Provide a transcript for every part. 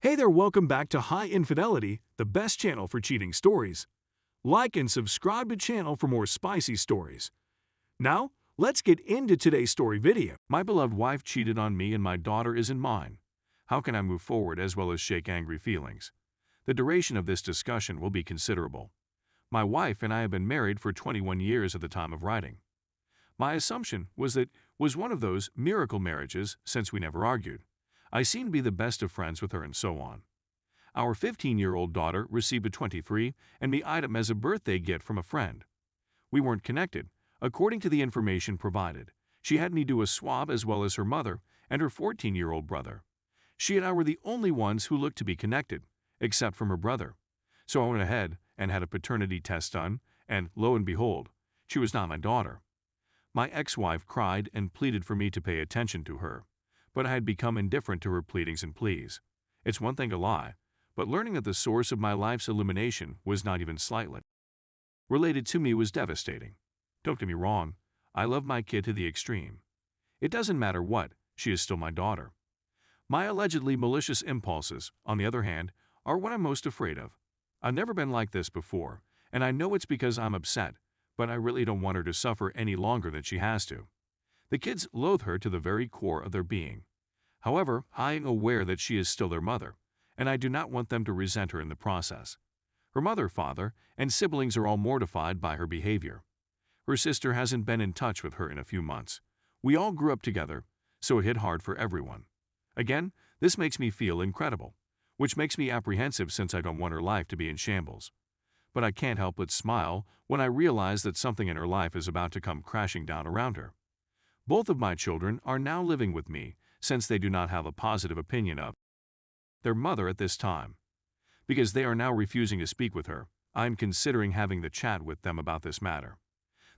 Hey there, welcome back to High Infidelity, the best channel for cheating stories. Like and subscribe to channel for more spicy stories. Now, let's get into today's story video. My beloved wife cheated on me and my daughter isn't mine. How can I move forward as well as shake angry feelings? The duration of this discussion will be considerable. My wife and I have been married for 21 years at the time of writing. My assumption was that was one of those miracle marriages since we never argued. I seem to be the best of friends with her and so on. Our 15-year-old daughter received a 23 and me item as a birthday gift from a friend. We weren't connected, according to the information provided. She had me do a swab as well as her mother and her 14-year-old brother. She and I were the only ones who looked to be connected, except from her brother. So I went ahead and had a paternity test done, and lo and behold, she was not my daughter. My ex-wife cried and pleaded for me to pay attention to her, but I had become indifferent to her pleadings and pleas. It's one thing to lie, but learning that the source of my life's illumination was not even slightly related to me was devastating. Don't get me wrong, I love my kid to the extreme. It doesn't matter what, she is still my daughter. My allegedly malicious impulses, on the other hand, are what I'm most afraid of. I've never been like this before, and I know it's because I'm upset, but I really don't want her to suffer any longer than she has to. The kids loathe her to the very core of their being. However, I am aware that she is still their mother, and I do not want them to resent her in the process. Her mother, father, and siblings are all mortified by her behavior. Her sister hasn't been in touch with her in a few months. We all grew up together, so it hit hard for everyone. Again, this makes me feel incredible, which makes me apprehensive since I don't want her life to be in shambles. But I can't help but smile when I realize that something in her life is about to come crashing down around her. Both of my children are now living with me since they do not have a positive opinion of their mother at this time. Because they are now refusing to speak with her, I am considering having the chat with them about this matter.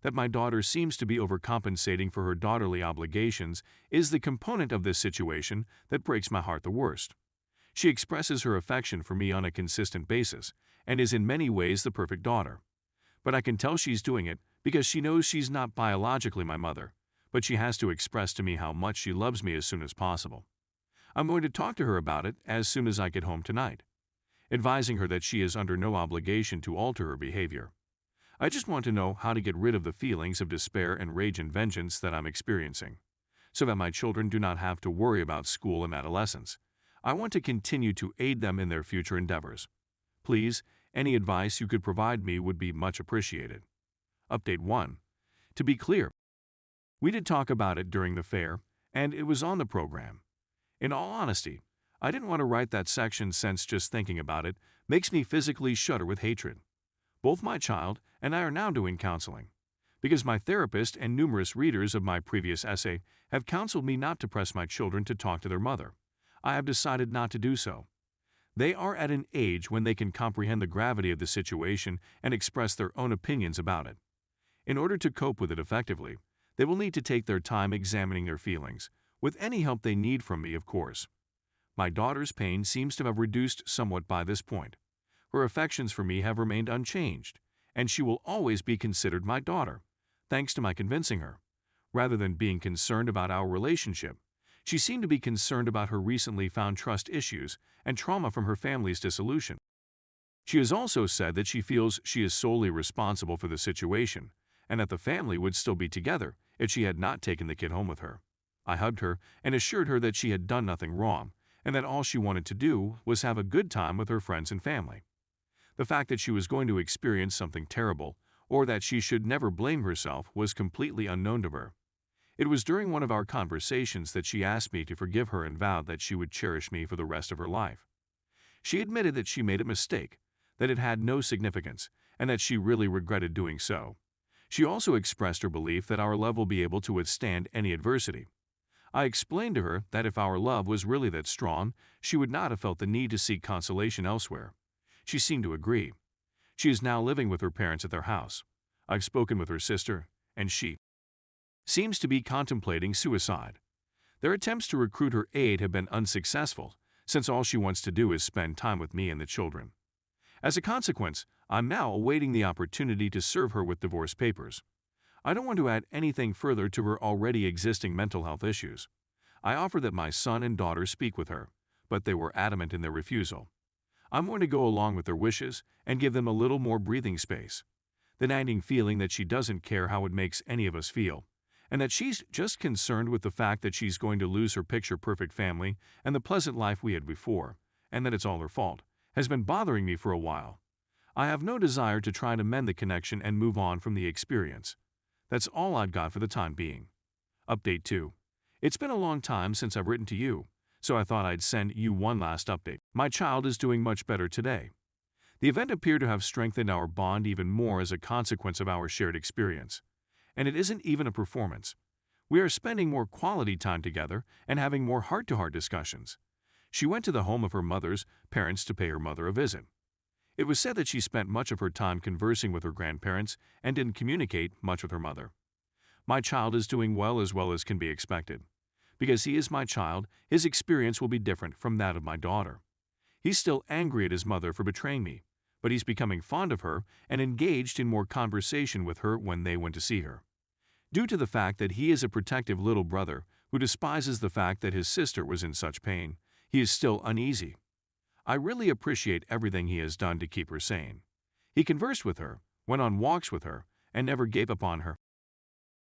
That my daughter seems to be overcompensating for her daughterly obligations is the component of this situation that breaks my heart the worst. She expresses her affection for me on a consistent basis and is in many ways the perfect daughter. But I can tell she's doing it because she knows she's not biologically my mother, but she has to express to me how much she loves me as soon as possible. I'm going to talk to her about it as soon as I get home tonight, advising her that she is under no obligation to alter her behavior. I just want to know how to get rid of the feelings of despair and rage and vengeance that I'm experiencing, so that my children do not have to worry about school and adolescence. I want to continue to aid them in their future endeavors. Please, any advice you could provide me would be much appreciated. Update 1. To be clear, we did talk about it during the fair, and it was on the program. In all honesty, I didn't want to write that section since just thinking about it makes me physically shudder with hatred. Both my child and I are now doing counseling, because my therapist and numerous readers of my previous essay have counseled me not to press my children to talk to their mother. I have decided not to do so. They are at an age when they can comprehend the gravity of the situation and express their own opinions about it. In order to cope with it effectively, they will need to take their time examining their feelings, with any help they need from me, of course. My daughter's pain seems to have reduced somewhat by this point. Her affections for me have remained unchanged, and she will always be considered my daughter, thanks to my convincing her. Rather than being concerned about our relationship, she seemed to be concerned about her recently found trust issues and trauma from her family's dissolution. She has also said that she feels she is solely responsible for the situation, and that the family would still be together if she had not taken the kid home with her. I hugged her and assured her that she had done nothing wrong, and that all she wanted to do was have a good time with her friends and family. The fact that she was going to experience something terrible, or that she should never blame herself, was completely unknown to her. It was during one of our conversations that she asked me to forgive her and vowed that she would cherish me for the rest of her life. She admitted that she made a mistake, that it had no significance, and that she really regretted doing so. She also expressed her belief that our love will be able to withstand any adversity. I explained to her that if our love was really that strong, she would not have felt the need to seek consolation elsewhere. She seemed to agree. She is now living with her parents at their house. I've spoken with her sister, and she seems to be contemplating suicide. Their attempts to recruit her aid have been unsuccessful, since all she wants to do is spend time with me and the children. As a consequence, I'm now awaiting the opportunity to serve her with divorce papers. I don't want to add anything further to her already existing mental health issues. I offer that my son and daughter speak with her, but they were adamant in their refusal. I'm going to go along with their wishes and give them a little more breathing space. The nagging feeling that she doesn't care how it makes any of us feel, and that she's just concerned with the fact that she's going to lose her picture-perfect family and the pleasant life we had before, and that it's all her fault, has been bothering me for a while. I have no desire to try to mend the connection and move on from the experience. That's all I've got for the time being. Update 2. It's been a long time since I've written to you, so I thought I'd send you one last update. My child is doing much better today. The event appeared to have strengthened our bond even more as a consequence of our shared experience. And it isn't even a performance. We are spending more quality time together and having more heart-to-heart discussions. She went to the home of her mother's parents to pay her mother a visit. It was said that she spent much of her time conversing with her grandparents and didn't communicate much with her mother. My child is doing well as can be expected. Because he is my child, his experience will be different from that of my daughter. He's still angry at his mother for betraying me, but he's becoming fond of her and engaged in more conversation with her when they went to see her. Due to the fact that he is a protective little brother who despises the fact that his sister was in such pain, he is still uneasy. I really appreciate everything he has done to keep her sane. He conversed with her, went on walks with her, and never gave up on her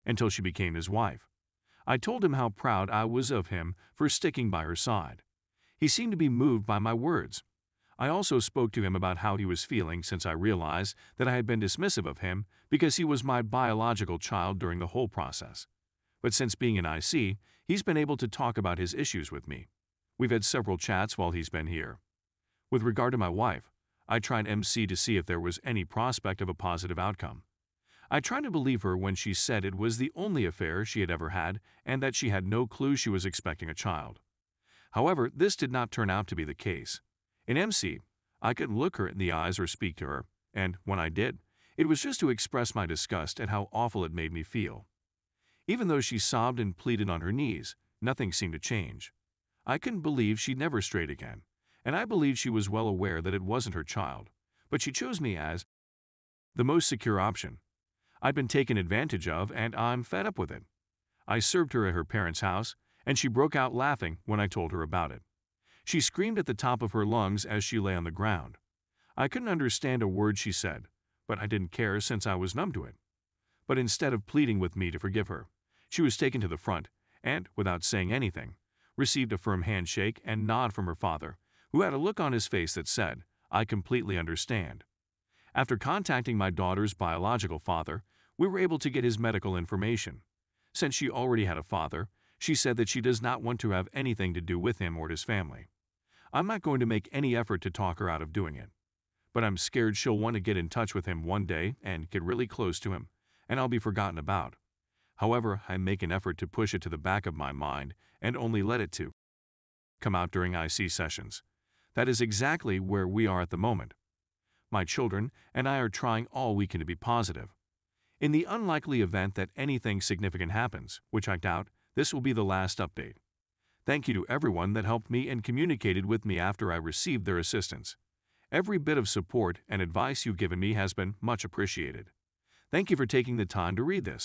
until she became his wife. I told him how proud I was of him for sticking by her side. He seemed to be moved by my words. I also spoke to him about how he was feeling since I realized that I had been dismissive of him because he was my biological child during the whole process. But since being in IC, he's been able to talk about his issues with me. We've had several chats while he's been here. With regard to my wife, I tried MC to see if there was any prospect of a positive outcome. I tried to believe her when she said it was the only affair she had ever had and that she had no clue she was expecting a child. However, this did not turn out to be the case. In MC, I couldn't look her in the eyes or speak to her, and when I did, it was just to express my disgust at how awful it made me feel. Even though she sobbed and pleaded on her knees, nothing seemed to change. I couldn't believe she'd never strayed again, and I believed she was well aware that it wasn't her child, but she chose me as the most secure option. I'd been taken advantage of, and I'm fed up with it. I served her at her parents' house, and she broke out laughing when I told her about it. She screamed at the top of her lungs as she lay on the ground. I couldn't understand a word she said, but I didn't care since I was numb to it. But instead of pleading with me to forgive her, she was taken to the front and, without saying anything, received a firm handshake and nod from her father, who had a look on his face that said, "I completely understand." After contacting my daughter's biological father, we were able to get his medical information. Since she already had a father, she said that she does not want to have anything to do with him or his family. I'm not going to make any effort to talk her out of doing it. But I'm scared she'll want to get in touch with him one day and get really close to him, and I'll be forgotten about. However, I make an effort to push it to the back of my mind and only let it to come out during IC sessions. That is exactly where we are at the moment. My children and I are trying all we can to be positive. In the unlikely event that anything significant happens, which I doubt, this will be the last update. Thank you to everyone that helped me and communicated with me after I received their assistance. Every bit of support and advice you've given me has been much appreciated. Thank you for taking the time to read this.